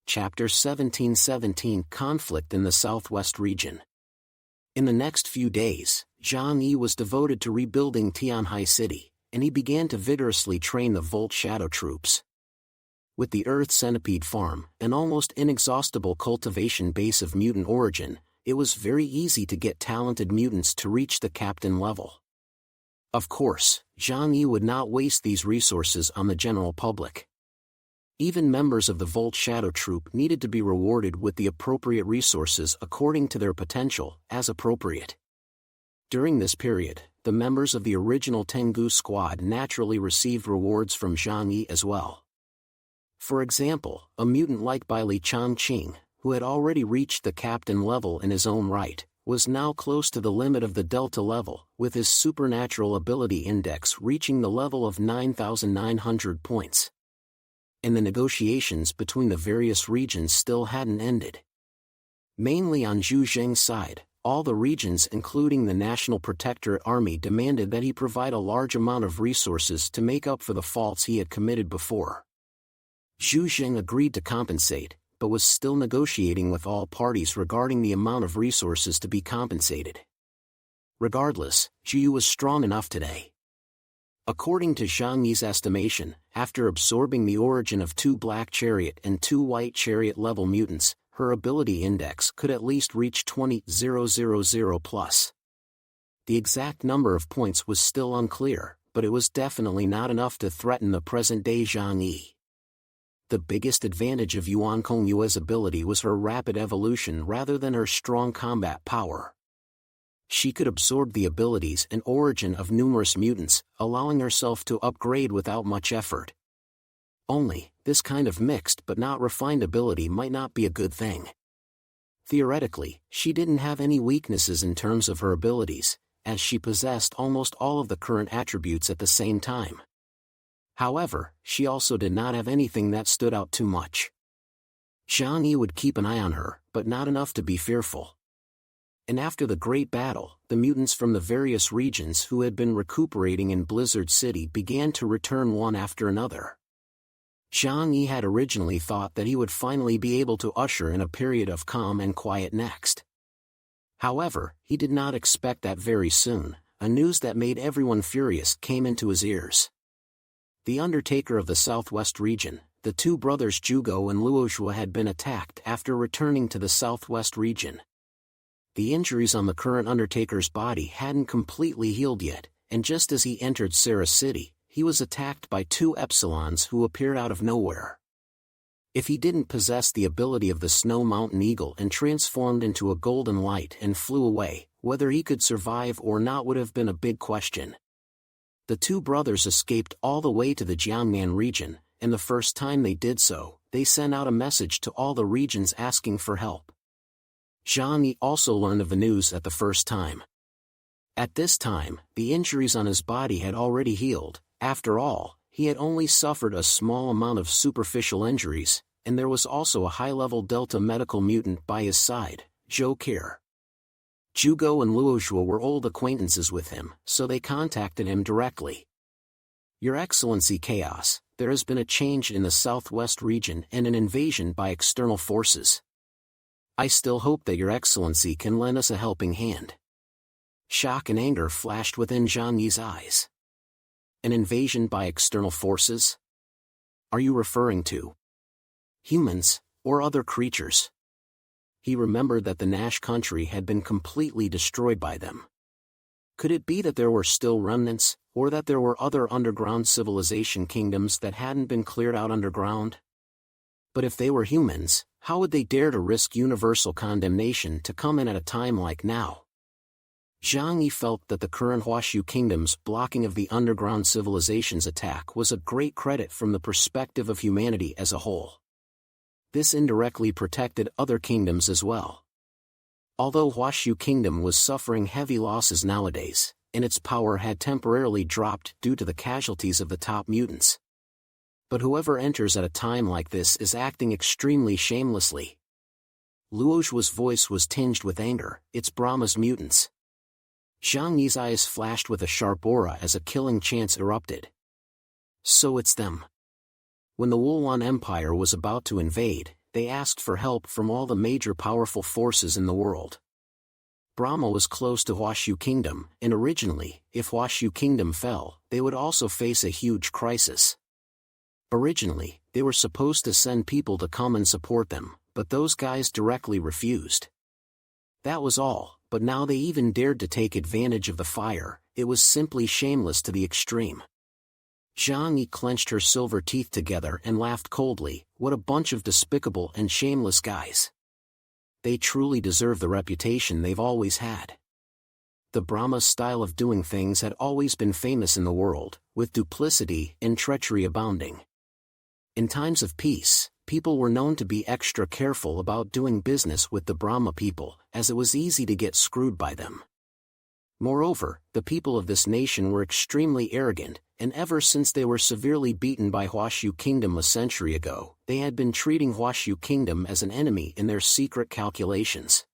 Chapter 1717 Conflict in the Southwest Region. In the next few days, Zhang Yi was devoted to rebuilding Tianhai City, and he began to vigorously train the Volt Shadow troops. With the Earth Centipede Farm, an almost inexhaustible cultivation base of mutant origin, it was very easy to get talented mutants to reach the captain level. Of course, Zhang Yi would not waste these resources on the general public. Even members of the Volt Shadow Troop needed to be rewarded with the appropriate resources according to their potential, as appropriate. During this period, the members of the original Tengu squad naturally received rewards from Zhang Yi as well. For example, a mutant like Baili Changqing, who had already reached the captain level in his own right, was now close to the limit of the Delta level, with his supernatural ability index reaching the level of 9,900 points. And the negotiations between the various regions still hadn't ended. Mainly on Zhu Zheng's side, all the regions including the National Protectorate Army demanded that he provide a large amount of resources to make up for the faults he had committed before. Zhu Zheng agreed to compensate, but was still negotiating with all parties regarding the amount of resources to be compensated. Regardless, Zhu Yu was strong enough today. According to Zhang Yi's estimation, after absorbing the origin of 2 Black Chariot and 2 White Chariot level mutants, her ability index could at least reach 20,000 plus. The exact number of points was still unclear, but it was definitely not enough to threaten the present-day Zhang Yi. The biggest advantage of Yuan Kongyue's ability was her rapid evolution rather than her strong combat power. She could absorb the abilities and origin of numerous mutants, allowing herself to upgrade without much effort. Only, this kind of mixed but not refined ability might not be a good thing. Theoretically, she didn't have any weaknesses in terms of her abilities, as she possessed almost all of the current attributes at the same time. However, she also did not have anything that stood out too much. Zhang Yi would keep an eye on her, but not enough to be fearful. And after the great battle, the mutants from the various regions who had been recuperating in Blizzard City began to return one after another. Zhang Yi had originally thought that he would finally be able to usher in a period of calm and quiet next. However, he did not expect that very soon. A news that made everyone furious came into his ears. The Undertaker of the Southwest region, the 2 brothers Zhugo and Luozhua had been attacked after returning to the Southwest region. The injuries on the current Undertaker's body hadn't completely healed yet, and just as he entered Sarah City, he was attacked by 2 Epsilons who appeared out of nowhere. If he didn't possess the ability of the Snow Mountain Eagle and transformed into a golden light and flew away, whether he could survive or not would have been a big question. The 2 brothers escaped all the way to the Jiangnan region, and the first time they did so, they sent out a message to all the regions asking for help. Zhang Yi also learned of the news at the first time. At this time, the injuries on his body had already healed. After all, he had only suffered a small amount of superficial injuries, and there was also a high-level Delta medical mutant by his side, Zhou Ke. Zhugo and Luozhua were old acquaintances with him, so they contacted him directly. Your Excellency Chaos, there has been a change in the Southwest region and an invasion by external forces. I still hope that Your Excellency can lend us a helping hand. Shock and anger flashed within Zhang Yi's eyes. An invasion by external forces? Are you referring to humans, or other creatures? He remembered that the Nash country had been completely destroyed by them. Could it be that there were still remnants, or that there were other underground civilization kingdoms that hadn't been cleared out underground? But if they were humans, how would they dare to risk universal condemnation to come in at a time like now? Zhang Yi felt that the current Huashu kingdom's blocking of the underground civilization's attack was a great credit from the perspective of humanity as a whole. This indirectly protected other kingdoms as well. Although Huashu Kingdom was suffering heavy losses nowadays, and its power had temporarily dropped due to the casualties of the top mutants. But whoever enters at a time like this is acting extremely shamelessly. Luozhua's voice was tinged with anger. It's Brahma's mutants. Zhang Yi's eyes flashed with a sharp aura as a killing chance erupted. So it's them. When the Wuluan Empire was about to invade, they asked for help from all the major powerful forces in the world. Brahma was close to Huashu Kingdom, and originally, if Huashu Kingdom fell, they would also face a huge crisis. Originally, they were supposed to send people to come and support them, but those guys directly refused. That was all, but now they even dared to take advantage of the fire. It was simply shameless to the extreme. Jang clenched her silver teeth together and laughed coldly. What a bunch of despicable and shameless guys. They truly deserve the reputation they've always had. The Brahma's style of doing things had always been famous in the world, with duplicity and treachery abounding. In times of peace, people were known to be extra careful about doing business with the Brahma people, as it was easy to get screwed by them. Moreover, the people of this nation were extremely arrogant, and ever since they were severely beaten by Huashu Kingdom a century ago, they had been treating Huashu Kingdom as an enemy in their secret calculations.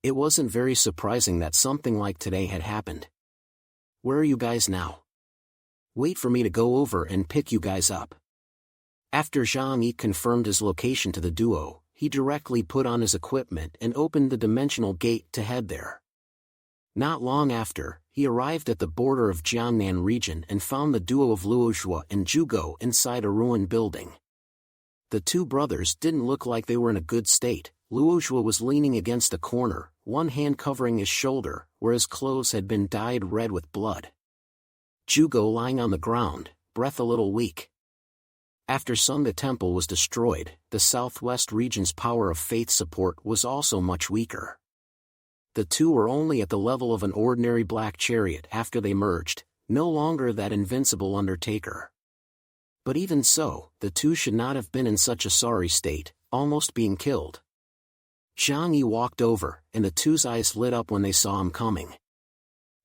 It wasn't very surprising that something like today had happened. Where are you guys now? Wait for me to go over and pick you guys up. After Jang confirmed his location to the duo, he directly put on his equipment and opened the dimensional gate to head there. Not long after, he arrived at the border of Jiangnan region and found the duo of Luozhua and Zhugo inside a ruined building. The two brothers didn't look like they were in a good state. Luozhua was leaning against a corner, one hand covering his shoulder, where his clothes had been dyed red with blood. Zhugo lying on the ground, breath a little weak. After Sung the temple was destroyed, the southwest region's power of faith support was also much weaker. The two were only at the level of an ordinary black chariot after they merged, no longer that invincible undertaker. But even so, the two should not have been in such a sorry state, almost being killed. Zhang walked over, and the two's eyes lit up when they saw him coming.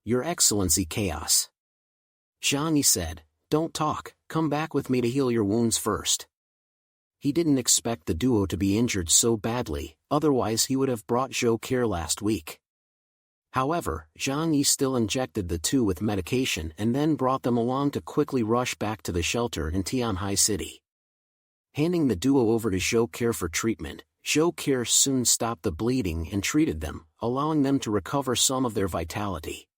"Your Excellency Chaos." Zhang said, "Don't talk, come back with me to heal your wounds first." He didn't expect the duo to be injured so badly, otherwise he would have brought Zhou Care last week. However, Zhang still injected the two with medication and then brought them along to quickly rush back to the shelter in Tianhai City. Handing the duo over to Zhou Care for treatment, Zhou Care soon stopped the bleeding and treated them, allowing them to recover some of their vitality.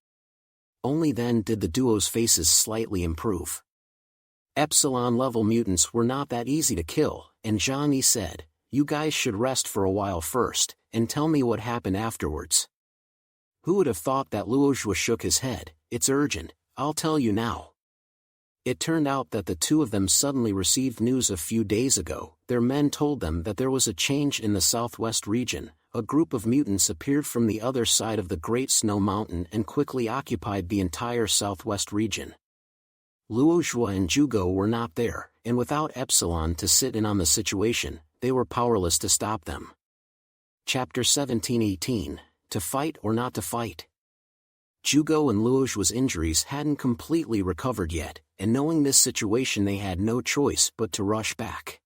Only then did the duo's faces slightly improve. Epsilon-level mutants were not that easy to kill, and Zhang said, "You guys should rest for a while first, and tell me what happened afterwards." Who would have thought that? Luozhua shook his head. "It's urgent, I'll tell you now." It turned out that the two of them suddenly received news a few days ago. Their men told them that there was a change in the southwest region. A group of mutants appeared from the other side of the Great Snow Mountain and quickly occupied the entire southwest region. Luozhua and Zhugo were not there, and without Epsilon to sit in on the situation, they were powerless to stop them. Chapter 17-18, To Fight or Not to Fight. Zhugo and Luozhua's injuries hadn't completely recovered yet, and knowing this situation they had no choice but to rush back.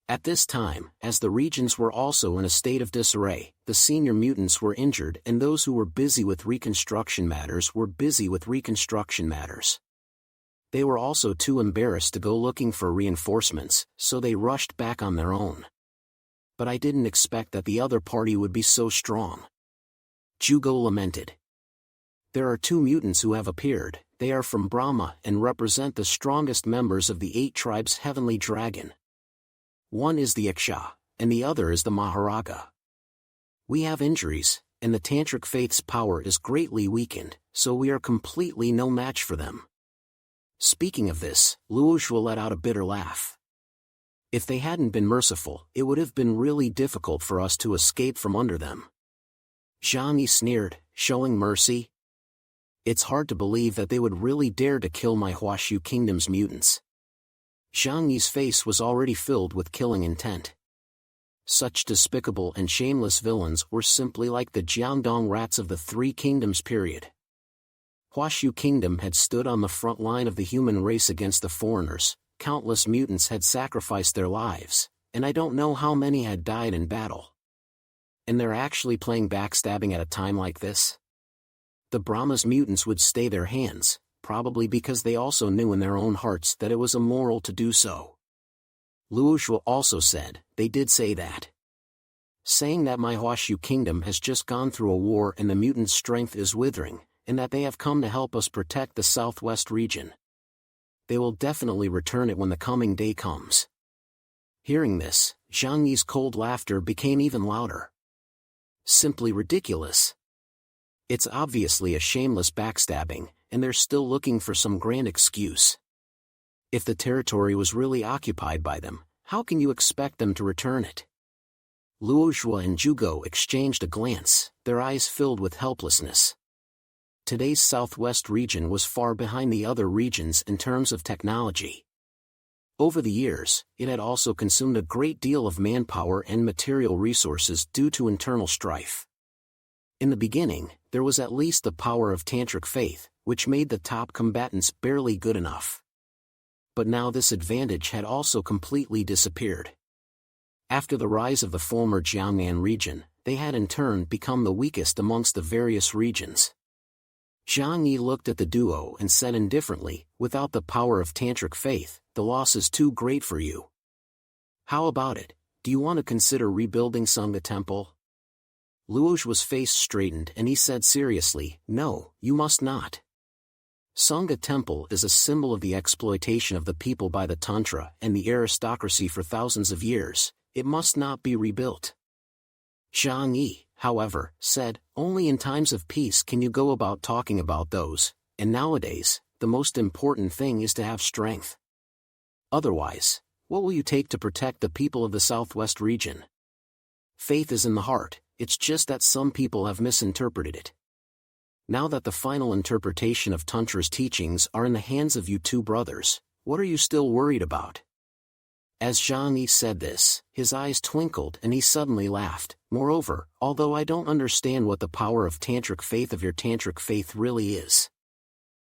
At this time, as the regions were also in a state of disarray, the senior mutants were injured and those who were busy with reconstruction matters were busy with reconstruction matters. They were also too embarrassed to go looking for reinforcements, so they rushed back on their own. But I didn't expect that the other party would be so strong. Zhugo lamented. There are two mutants who have appeared. They are from Brahma and represent the strongest members of the 8 tribes' heavenly dragon. One is the Iksha, and the other is the Maharaga. We have injuries, and the Tantric faith's power is greatly weakened, so we are completely no match for them. Speaking of this, Luozhua let out a bitter laugh. If they hadn't been merciful, it would have been really difficult for us to escape from under them. Zhang sneered, showing mercy. It's hard to believe that they would really dare to kill my Huashu Kingdom's mutants. Zhang face was already filled with killing intent. Such despicable and shameless villains were simply like the Jiangdong rats of the 3 Kingdoms period. Huashu Kingdom had stood on the front line of the human race against the foreigners. Countless mutants had sacrificed their lives, and I don't know how many had died in battle. And they're actually playing backstabbing at a time like this? The Brahma's mutants would stay their hands, probably because they also knew in their own hearts that it was immoral to do so. Luozhua also said, they did say that. Saying that my Huashu kingdom has just gone through a war and the mutants' strength is withering, and that they have come to help us protect the southwest region. They will definitely return it when the coming day comes. Hearing this, Zhang Yi's cold laughter became even louder. Simply ridiculous. It's obviously a shameless backstabbing, and they're still looking for some grand excuse. If the territory was really occupied by them, how can you expect them to return it? Luozhua and Zhugo exchanged a glance, their eyes filled with helplessness. Today's southwest region was far behind the other regions in terms of technology. Over the years, it had also consumed a great deal of manpower and material resources due to internal strife. In the beginning, there was at least the power of tantric faith, which made the top combatants barely good enough. But now this advantage had also completely disappeared. After the rise of the former Jiangnan region, they had in turn become the weakest amongst the various regions. Zhang Yi looked at the duo and said indifferently, without the power of tantric faith, the loss is too great for you. How about it, do you want to consider rebuilding Sangha Temple? Luozhua's face straightened and he said seriously, no, you must not. Sangha Temple is a symbol of the exploitation of the people by the Tantra and the aristocracy for thousands of years. It must not be rebuilt. Zhang Yi, however, said, only in times of peace can you go about talking about those, and nowadays, the most important thing is to have strength. Otherwise, what will you take to protect the people of the southwest region? Faith is in the heart, it's just that some people have misinterpreted it. Now that the final interpretation of Tantra's teachings are in the hands of you two brothers, what are you still worried about? As Zhang Yi said this, his eyes twinkled and he suddenly laughed. Moreover, although I don't understand what the power of tantric faith of your tantric faith really is.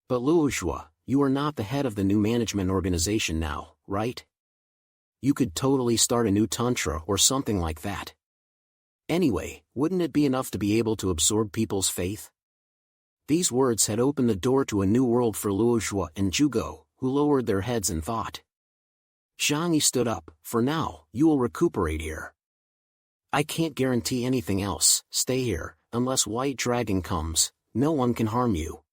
But Luozhua, you are not the head of the new management organization now, right? You could totally start a new tantra or something like that. Anyway, wouldn't it be enough to be able to absorb people's faith? These words had opened the door to a new world for Luozhua and Zhugo, who lowered their heads in thought. Zhang Yi stood up. For now, you will recuperate here. I can't guarantee anything else. Stay here, unless White Dragon comes, no one can harm you.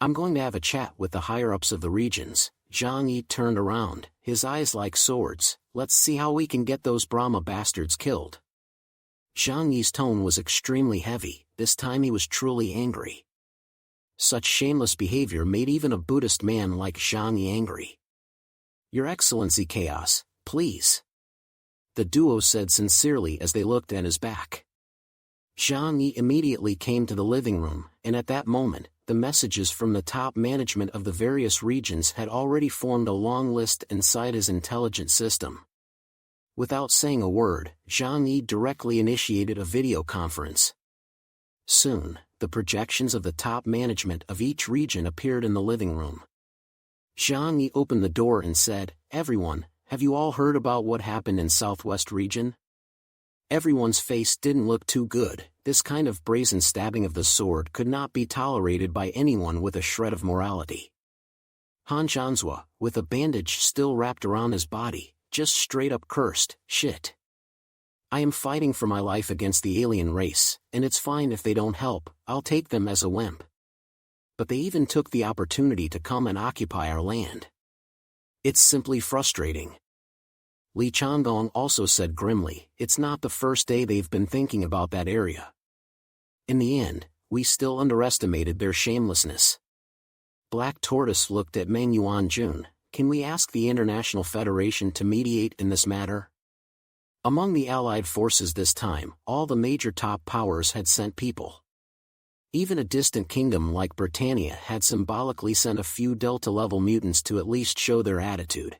I'm going to have a chat with the higher-ups of the regions. Zhang Yi turned around, his eyes like swords. Let's see how we can get those Brahma bastards killed. Zhang Yi's tone was extremely heavy, this time he was truly angry. Such shameless behavior made even a Buddhist man like Zhang Yi angry. Your Excellency Chaos, please. The duo said sincerely as they looked at his back. Zhang Yi immediately came to the living room, and at that moment, the messages from the top management of the various regions had already formed a long list inside his intelligent system. Without saying a word, Zhang Yi directly initiated a video conference. Soon, the projections of the top management of each region appeared in the living room. Zhang Yi opened the door and said, everyone, have you all heard about what happened in Southwest region? Everyone's face didn't look too good. This kind of brazen stabbing of the sword could not be tolerated by anyone with a shred of morality. Han Zhanzhua, with a bandage still wrapped around his body, just straight up cursed, shit. I am fighting for my life against the alien race, and it's fine if they don't help, I'll take them as a wimp. But they even took the opportunity to come and occupy our land. It's simply frustrating. Li Chandong also said grimly, it's not the first day they've been thinking about that area. In the end, we still underestimated their shamelessness. Black Tortoise looked at Meng Yuanjun. Can we ask the International Federation to mediate in this matter? Among the Allied forces this time, all the major top powers had sent people. Even a distant kingdom like Britannia had symbolically sent a few Delta-level mutants to at least show their attitude.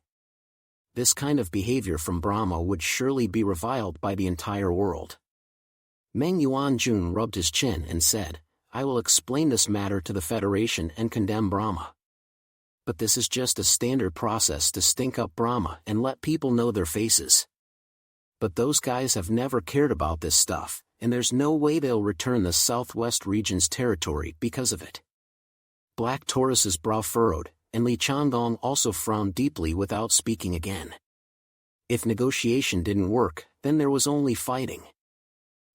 This kind of behavior from Brahma would surely be reviled by the entire world. Meng Yuanjun rubbed his chin and said, I will explain this matter to the Federation and condemn Brahma. But this is just a standard process to stink up Brahma and let people know their faces. But those guys have never cared about this stuff, and there's no way they'll return the Southwest region's territory because of it. Black Tortoise's brow furrowed, and Li Chandong also frowned deeply without speaking again. If negotiation didn't work, then there was only fighting.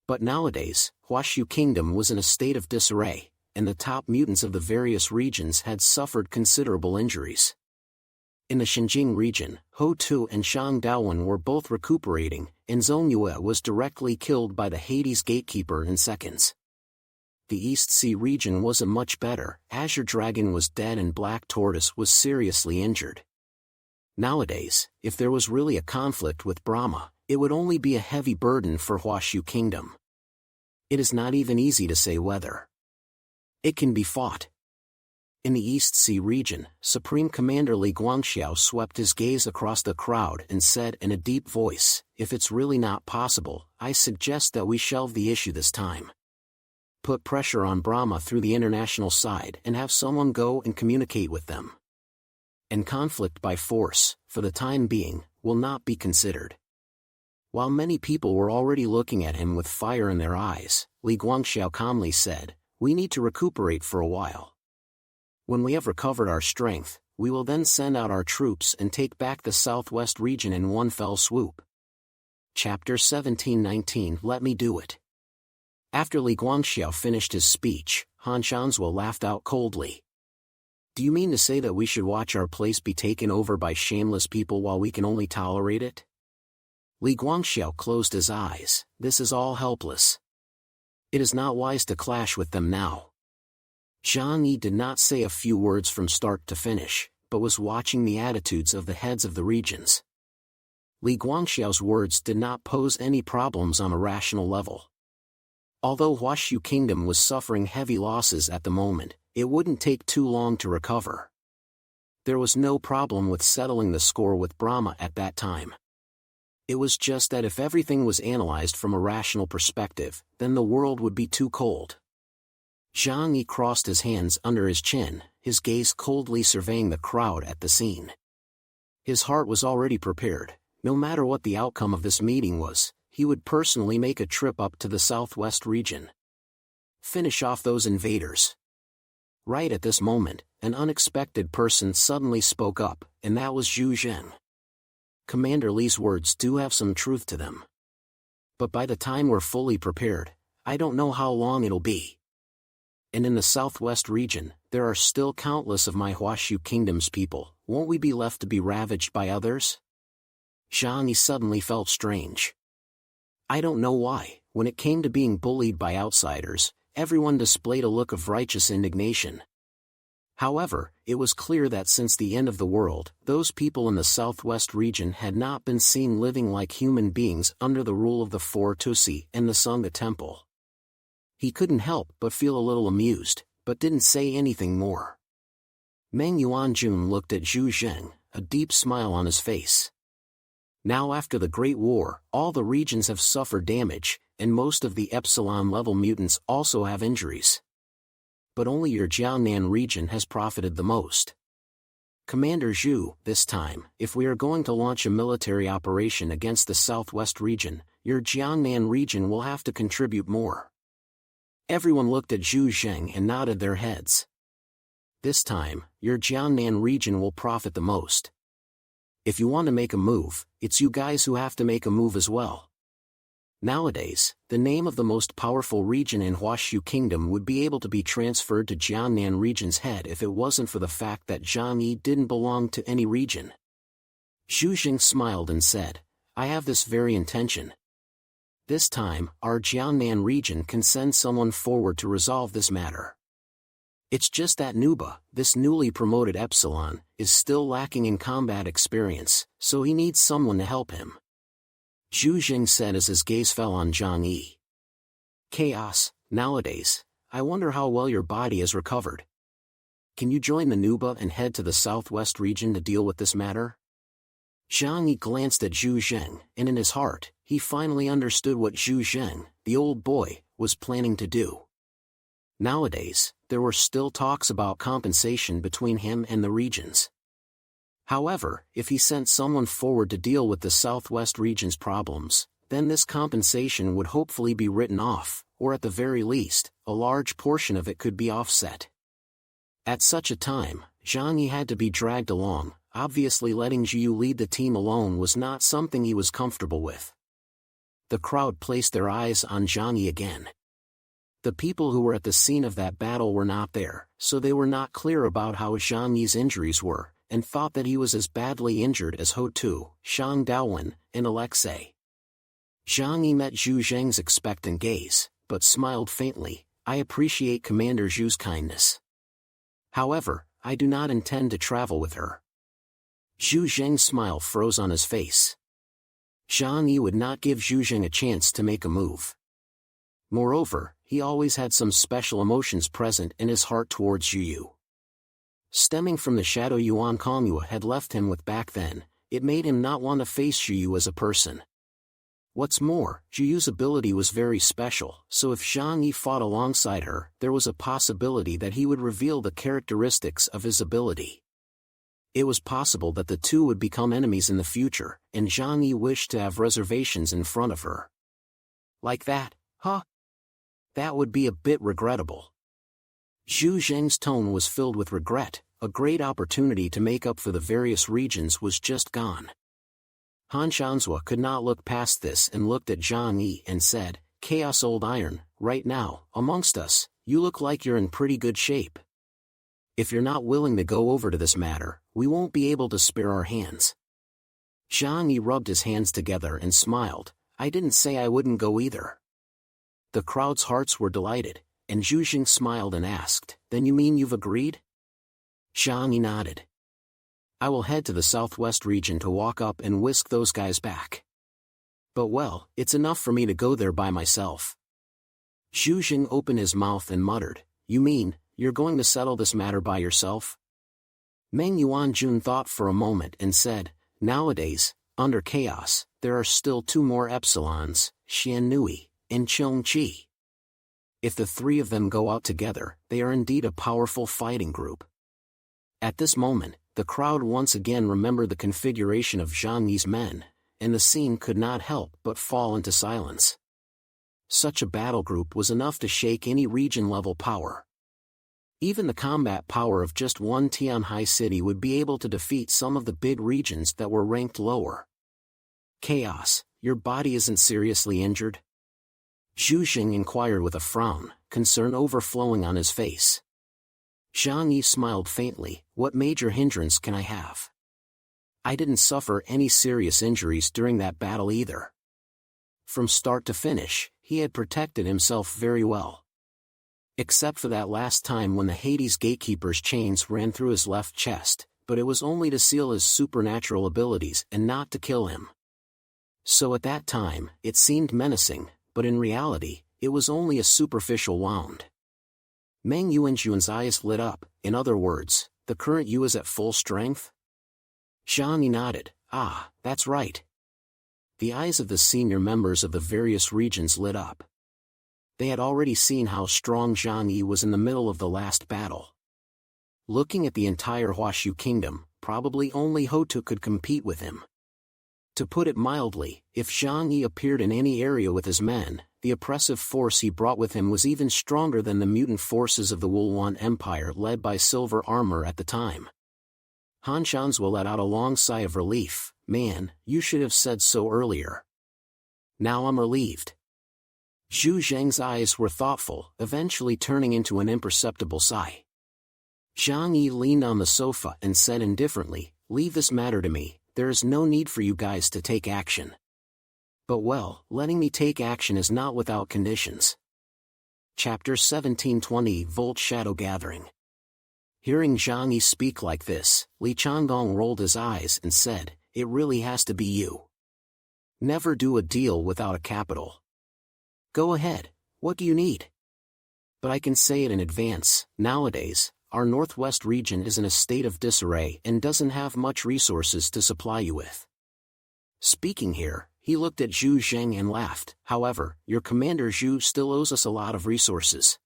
But nowadays, Huashu Kingdom was in a state of disarray, and the top mutants of the various regions had suffered considerable injuries. In the Xinjiang region, Ho Tu and Shang Daowen were both recuperating, and Zhong Yue was directly killed by the Hades gatekeeper in seconds. The East Sea region wasn't much better. Azure Dragon was dead and Black Tortoise was seriously injured. Nowadays, if there was really a conflict with Brahma, it would only be a heavy burden for Huashu Kingdom. It is not even easy to say whether it can be fought. In the East Sea region, Supreme Commander Li Guangxiao swept his gaze across the crowd and said in a deep voice, "If it's really not possible, I suggest that we shelve the issue this time. Put pressure on Brahma through the international side and have someone go and communicate with them. And conflict by force, for the time being, will not be considered." While many people were already looking at him with fire in their eyes, Li Guangxiao calmly said, "We need to recuperate for a while. When we have recovered our strength, we will then send out our troops and take back the southwest region in one fell swoop." Chapter 17-19 Let me do it. After Li Guangxiao finished his speech, Han Shanzhua laughed out coldly. "Do you mean to say that we should watch our place be taken over by shameless people while we can only tolerate it?" Li Guangxiao closed his eyes. "This is all helpless. It is not wise to clash with them now." Zhang Yi did not say a few words from start to finish, but was watching the attitudes of the heads of the regions. Li Guangxiao's words did not pose any problems on a rational level. Although Huashu Kingdom was suffering heavy losses at the moment, it wouldn't take too long to recover. There was no problem with settling the score with Brahma at that time. It was just that if everything was analyzed from a rational perspective, then the world would be too cold. Zhang Yi crossed his hands under his chin, his gaze coldly surveying the crowd at the scene. His heart was already prepared. No matter what the outcome of this meeting was, he would personally make a trip up to the southwest region. Finish off those invaders. Right at this moment, an unexpected person suddenly spoke up, and that was Zhu Zheng. Commander Li's words do have some truth to them. But by the time we're fully prepared, I don't know how long it'll be. And in the southwest region, there are still countless of my Huashu Kingdom's people. Won't we be left to be ravaged by others? Zhang Yi suddenly felt strange. I don't know why, when it came to being bullied by outsiders, everyone displayed a look of righteous indignation. However, it was clear that since the end of the world, those people in the southwest region had not been seen living like human beings under the rule of the four Tusi and the Sangha temple. He couldn't help but feel a little amused, but didn't say anything more. Meng Yuanjun looked at Zhu Zheng, a deep smile on his face. Now after the Great War, all the regions have suffered damage, and most of the Epsilon-level mutants also have injuries. But only your Jiangnan region has profited the most. Commander Zhu, this time, if we are going to launch a military operation against the southwest region, your Jiangnan region will have to contribute more. Everyone looked at Zhu Zheng and nodded their heads. This time, your Jiangnan region will profit the most. If you want to make a move, it's you guys who have to make a move as well. Nowadays, the name of the most powerful region in Huashu Kingdom would be able to be transferred to Jiangnan region's head if it wasn't for the fact that Zhang Yi didn't belong to any region. Zhu Zheng smiled and said, I have this very intention. This time, our Jiangnan region can send someone forward to resolve this matter. It's just that Nuba, this newly promoted Epsilon, is still lacking in combat experience, so he needs someone to help him. Zhu Zheng said as his gaze fell on Zhang Yi. Chaos, nowadays, I wonder how well your body has recovered. Can you join the Nuba and head to the southwest region to deal with this matter? Zhang Yi glanced at Zhu Zheng, and in his heart, he finally understood what Zhu Zheng, the old boy, was planning to do. Nowadays, there were still talks about compensation between him and the regions. However, if he sent someone forward to deal with the southwest region's problems, then this compensation would hopefully be written off, or at the very least, a large portion of it could be offset. At such a time, Zhang Yi had to be dragged along, obviously letting Zhu lead the team alone was not something he was comfortable with. The crowd placed their eyes on Jang again. The people who were at the scene of that battle were not there, so they were not clear about how Zhang's injuries were, and thought that he was as badly injured as Ho Tu, Shang Daowen, and Alexei. Zhang met Zhu Zheng's expectant gaze, but smiled faintly. I appreciate Commander Zhu's kindness. However, I do not intend to travel with her. Zhu Zheng's smile froze on his face. Zhang would not give Zhu Zheng a chance to make a move. Moreover, he always had some special emotions present in his heart towards Zhu. Stemming from the shadow Yuan Kongyu had left him with back then, it made him not want to face Zhu as a person. What's more, Zhu's ability was very special, so if Zhang Yi fought alongside her, there was a possibility that he would reveal the characteristics of his ability. It was possible that the two would become enemies in the future, and Zhang Yi wished to have reservations in front of her. Like that, huh? That would be a bit regrettable. Zhu Zheng's tone was filled with regret. A great opportunity to make up for the various regions was just gone. Han Shanzhua could not look past this and looked at Zhang Yi and said, Chaos Old Iron, right now, amongst us, you look like you're in pretty good shape. If you're not willing to go over to this matter, we won't be able to spare our hands. Zhang Yi rubbed his hands together and smiled. I didn't say I wouldn't go either. The crowd's hearts were delighted, and Zhu Zheng smiled and asked, Then you mean you've agreed? Zhang Yi nodded. I will head to the southwest region to walk up and whisk those guys back. But well, it's enough for me to go there by myself. Zhu Zheng opened his mouth and muttered, You mean, you're going to settle this matter by yourself? Meng Yuanjun thought for a moment and said, Nowadays, under chaos, there are still 2 more epsilons, Xian Nui, and Chong Qi. If the 3 of them go out together, they are indeed a powerful fighting group. At this moment, the crowd once again remembered the configuration of Zhang Yi's men, and the scene could not help but fall into silence. Such a battle group was enough to shake any region-level power. Even the combat power of just one Tianhai city would be able to defeat some of the big regions that were ranked lower. Chaos, your body isn't seriously injured? Zhu Zheng inquired with a frown, concern overflowing on his face. Zhang Yi smiled faintly. What major hindrance can I have? I didn't suffer any serious injuries during that battle either. From start to finish, he had protected himself very well. Except for that last time when the Hades Gatekeeper's chains ran through his left chest, but it was only to seal his supernatural abilities and not to kill him. So at that time, it seemed menacing, but in reality, it was only a superficial wound. Meng Yuanjun's eyes lit up. In other words, the current Yu is at full strength? Zhang Yi nodded. Ah, that's right. The eyes of the senior members of the various regions lit up. They had already seen how strong Zhang Yi was in the middle of the last battle. Looking at the entire Huashu kingdom, probably only Ho Tu could compete with him. To put it mildly, if Zhang Yi appeared in any area with his men, the oppressive force he brought with him was even stronger than the mutant forces of the Wuluan Empire led by Silver Armor at the time. Han Shanzhua let out a long sigh of relief. Man, you should have said so earlier. Now I'm relieved. Zhu Zheng's eyes were thoughtful, eventually turning into an imperceptible sigh. Zhang Yi leaned on the sofa and said indifferently, Leave this matter to me, there is no need for you guys to take action. But well, letting me take action is not without conditions. Chapter 1720 Volt Shadow Gathering. Hearing Zhang Yi speak like this, Li Chandong rolled his eyes and said, It really has to be you. Never do a deal without a capital. Go ahead, what do you need? But I can say it in advance, nowadays, our northwest region is in a state of disarray and doesn't have much resources to supply you with. Speaking here, he looked at Zhu Zheng and laughed. However, your commander Zhu still owes us a lot of resources.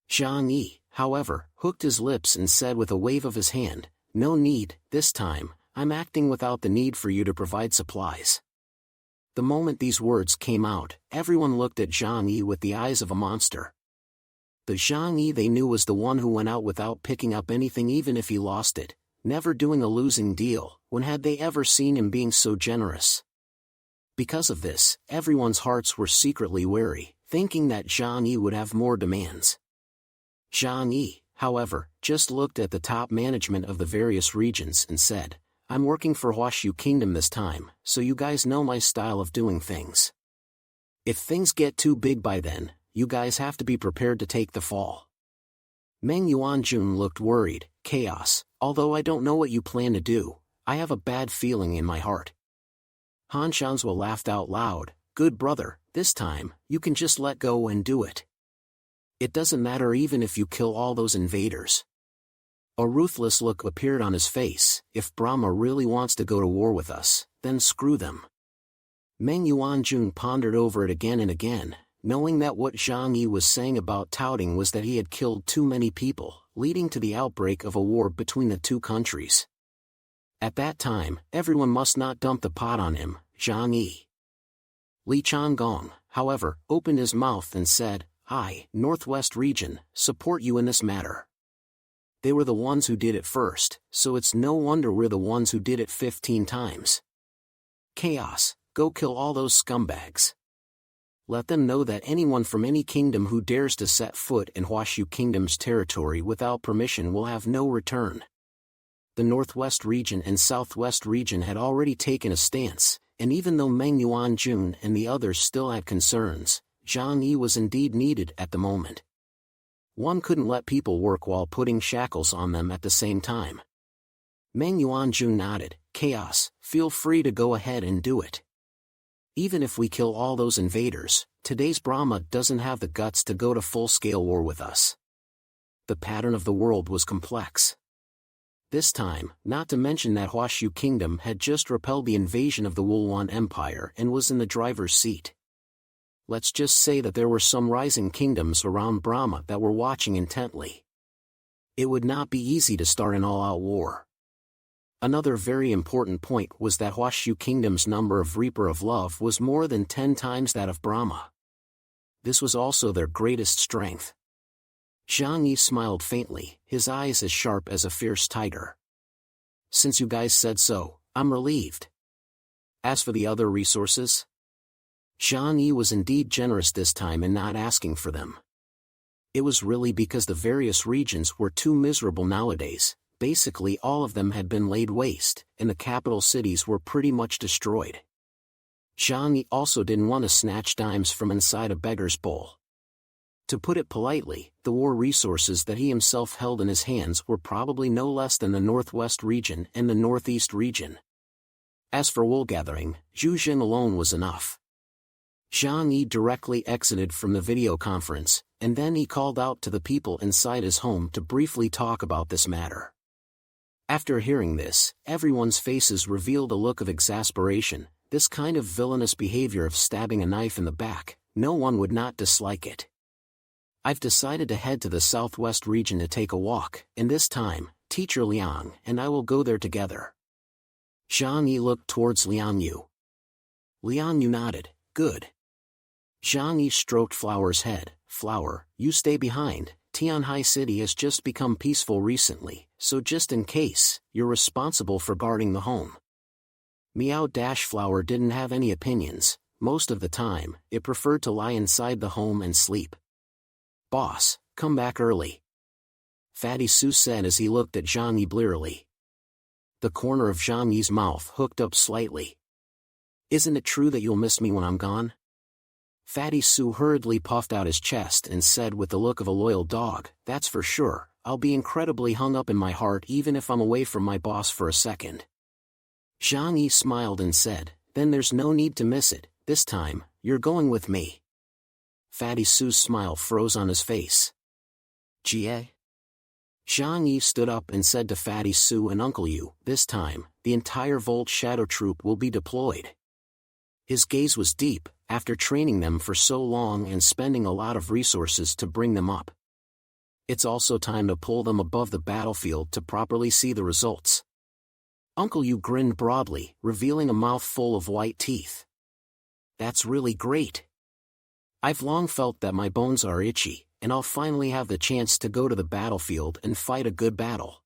Zhang Yi, however, hooked his lips and said with a wave of his hand, No need, this time, I'm acting without the need for you to provide supplies. The moment these words came out, everyone looked at Zhang Yi with the eyes of a monster. The Zhang Yi they knew was the one who went out without picking up anything even if he lost it, never doing a losing deal. When had they ever seen him being so generous? Because of this, everyone's hearts were secretly wary, thinking that Zhang Yi would have more demands. Zhang Yi, however, just looked at the top management of the various regions and said, "I'm working for Huashu Kingdom this time, so you guys know my style of doing things. If things get too big by then, you guys have to be prepared to take the fall." Meng Yuanjun looked worried. "Chaos, although I don't know what you plan to do, I have a bad feeling in my heart." Han Shanzhua laughed out loud. "Good brother, this time, you can just let go and do it. It doesn't matter even if you kill all those invaders." A ruthless look appeared on his face. "If Brahma really wants to go to war with us, then screw them." Meng Yuanjun pondered over it again and again, knowing that what Zhang Yi was saying about touting was that he had killed too many people, leading to the outbreak of a war between the two countries. At that time, everyone must not dump the pot on him, Zhang Yi. Li Changong, however, opened his mouth and said, "I, Northwest Region, support you in this matter. They were the ones who did it first, so it's no wonder we're the ones who did it 15 times. Chaos, go kill all those scumbags. Let them know that anyone from any kingdom who dares to set foot in Huashu Kingdom's territory without permission will have no return." The Northwest Region and Southwest Region had already taken a stance, and even though Meng Yuanjun and the others still had concerns, Zhang Yi was indeed needed at the moment. One couldn't let people work while putting shackles on them at the same time. Meng Yuanjun nodded. "Chaos, feel free to go ahead and do it. Even if we kill all those invaders, today's Brahma doesn't have the guts to go to full-scale war with us." The pattern of the world was complex. This time, not to mention that Huashu Kingdom had just repelled the invasion of the Wuluan Empire and was in the driver's seat. Let's just say that there were some rising kingdoms around Brahma that were watching intently. It would not be easy to start an all-out war. Another very important point was that Huashu Kingdom's number of Reaper of Love was more than 10 times that of Brahma. This was also their greatest strength. Zhang Yi smiled faintly, his eyes as sharp as a fierce tiger. "Since you guys said so, I'm relieved. As for the other resources?" Zhang Yi was indeed generous this time in not asking for them. It was really because the various regions were too miserable nowadays. Basically all of them had been laid waste, and the capital cities were pretty much destroyed. Zhang Yi also didn't want to snatch dimes from inside a beggar's bowl. To put it politely, the war resources that he himself held in his hands were probably no less than the Northwest Region and the Northeast Region. As for wool gathering, Zhu Jin alone was enough. Zhang Yi directly exited from the video conference, and then he called out to the people inside his home to briefly talk about this matter. After hearing this, everyone's faces revealed a look of exasperation. This kind of villainous behavior of stabbing a knife in the back, no one would not dislike it. "I've decided to head to the Southwest Region to take a walk, and this time, Teacher Liang and I will go there together." Zhang Yi looked towards Liang Yu. Liang Yu nodded. "Good." Zhang Yi stroked Flower's head. "Flower, you stay behind. Tianhai City has just become peaceful recently, so just in case, you're responsible for guarding the home." Meow-Flower didn't have any opinions. Most of the time, it preferred to lie inside the home and sleep. "Boss, come back early," Fatty Su said as he looked at Zhang Yi blearily. The corner of Zhang Yi's mouth hooked up slightly. "Isn't it true that you'll miss me when I'm gone?" Fatty Su hurriedly puffed out his chest and said with the look of a loyal dog, "That's for sure. I'll be incredibly hung up in my heart even if I'm away from my boss for a second." Zhang Yi smiled and said, "Then there's no need to miss it. This time, you're going with me." Fatty Su's smile froze on his face. "Jie?" Zhang Yi stood up and said to Fatty Su and Uncle Yu, "This time, the entire Volt Shadow Troop will be deployed." His gaze was deep, after training them for so long and spending a lot of resources to bring them up. It's also time to pull them above the battlefield to properly see the results. Uncle Yu grinned broadly, revealing a mouth full of white teeth. "That's really great. I've long felt that my bones are itchy, and I'll finally have the chance to go to the battlefield and fight a good battle."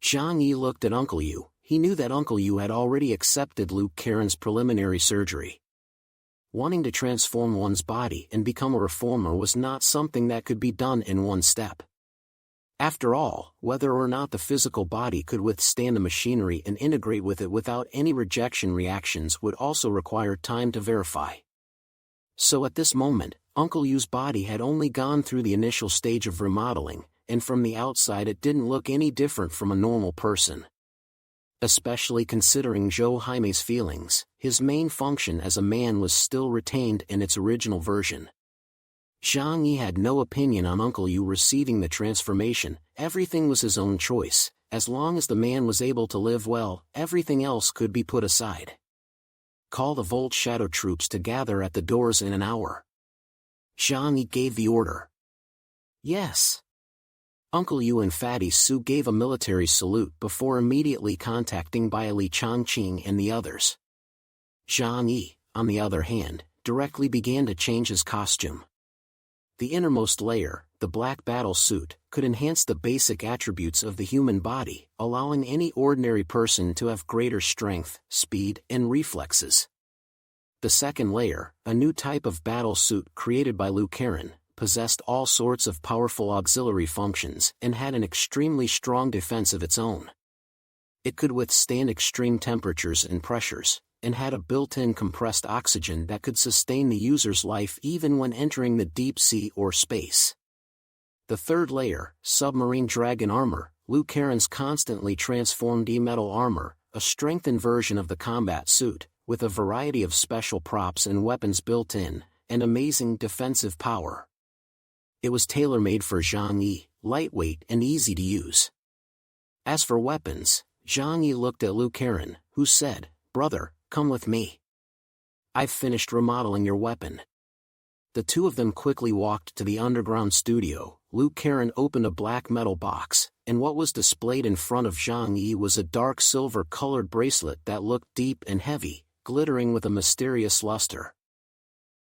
Zhang Yi looked at Uncle Yu. He knew that Uncle Yu had already accepted Luke Karen's preliminary surgery. Wanting to transform one's body and become a reformer was not something that could be done in one step. After all, whether or not the physical body could withstand the machinery and integrate with it without any rejection reactions would also require time to verify. So at this moment, Uncle Yu's body had only gone through the initial stage of remodeling, and from the outside it didn't look any different from a normal person. Especially considering Zhou Jaime's feelings, his main function as a man was still retained in its original version. Zhang Yi had no opinion on Uncle Yu receiving the transformation. Everything was his own choice. As long as the man was able to live well, everything else could be put aside. Call the Volt Shadow troops to gather at the doors in an hour. Zhang Yi gave the order. Yes. Uncle Yu and Fatty Su gave a military salute before immediately contacting Baili Chongqing and the others. Zhang Yi, on the other hand, directly began to change his costume. The innermost layer, the black battle suit, could enhance the basic attributes of the human body, allowing any ordinary person to have greater strength, speed, and reflexes. The second layer, a new type of battle suit created by Liu Karen, possessed all sorts of powerful auxiliary functions and had an extremely strong defense of its own. It could withstand extreme temperatures and pressures, and had a built-in compressed oxygen that could sustain the user's life even when entering the deep sea or space. The third layer, submarine dragon armor, Liu Karen's constantly transformed E-metal armor, a strengthened version of the combat suit, with a variety of special props and weapons built in, and amazing defensive power. It was tailor-made for Zhang Yi, lightweight and easy to use. As for weapons, Zhang Yi looked at Liu Karen, who said, "Brother, come with me. I've finished remodeling your weapon." The two of them quickly walked to the underground studio. Liu Karen opened a black metal box, and what was displayed in front of Zhang Yi was a dark silver-colored bracelet that looked deep and heavy, glittering with a mysterious luster.